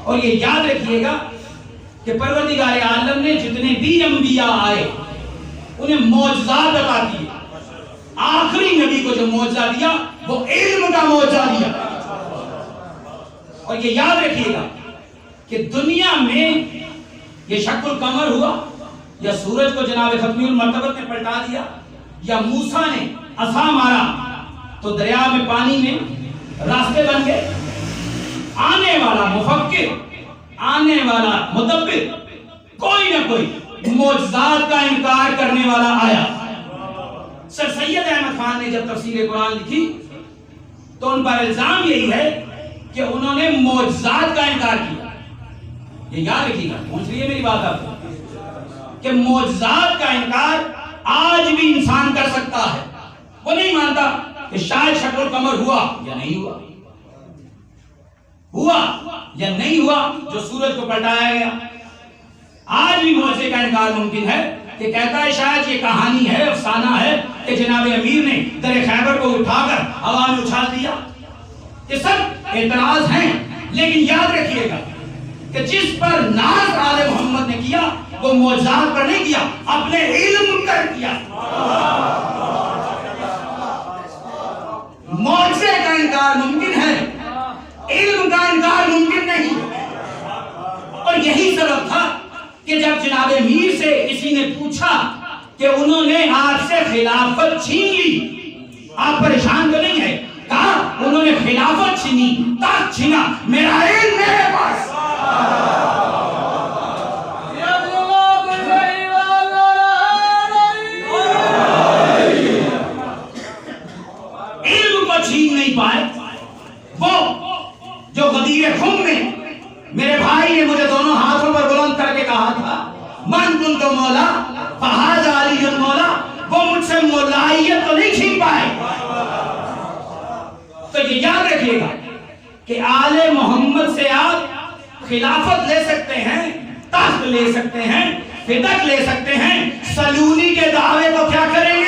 اور یہ یاد رکھیے گا کہ پروردگار عالم نے جتنے بھی انبیاء آئے انہیں معجزات بتا دیے. آخری نبی کو جو معجزہ دیا وہ علم کا معجزہ دیا. اور یہ یاد رکھیے گا کہ دنیا میں یہ شق القمر ہوا یا سورج کو جناب ختمی المرتبت نے پلٹا دیا یا موسیٰ نے عصا مارا تو دریا میں پانی میں راستے بن گئے. آنے والا مفکر، آنے والا مدبر، کوئی نہ کوئی معجزات کا انکار کرنے والا آیا. سر سید احمد خان نے جب تفسیر قرآن لکھی تو ان پر الزام یہی ہے کہ انہوں نے معجزات کا انکار کیا. یہ یاد رکھیے گا، پہنچ رہی ہے میری بات آپ کو، کہ معجزات کا انکار آج بھی انسان کر سکتا ہے. وہ نہیں مانتا کہ شاید شق القمر ہوا یا نہیں ہوا، ہوا یا نہیں ہوا جو سورج کو پلٹایا گیا. آج بھی معجزے کا انکار ممکن ہے کہ کہتا ہے شاید یہ کہانی ہے، افسانہ ہے کہ جناب امیر نے در خیبر کو اٹھا کر ہوا میں اچھال دیا. یہ سب اعتراض ہیں، لیکن یاد رکھیے گا کہ جس پر ناز آل محمد نے کیا وہ معجزات پر نہیں کیا، اپنے علم پر کیا. معجزے کا انکار ممکن ہے، علم کا انکار ممکن نہیں. اور یہی سبب تھا کہ جب جناب امیر سے کسی نے پوچھا کہ انہوں نے آپ سے خلافت چھین لی، آپ پریشان تو نہیں ہے؟ کہا انہوں نے خلافت چھینی، تخت چھینا، میرا علم میرے پاس. علم کو چھین نہیں پائے. وہ جو غدیر خم میں میرے بھائی نے مجھے دونوں ہاتھوں پر بلند کر کے کہا تھا من کنت مولا فہذا علی المولا، وہ مجھ سے مولائیت تو نہیں چھین پائے. تو یہ یاد رکھیے گا کہ آل محمد سے آپ خلافت لے سکتے ہیں، تخت لے سکتے ہیں، فدق لے سکتے ہیں. سلونی کے دعوے کو کیا کریں گے؟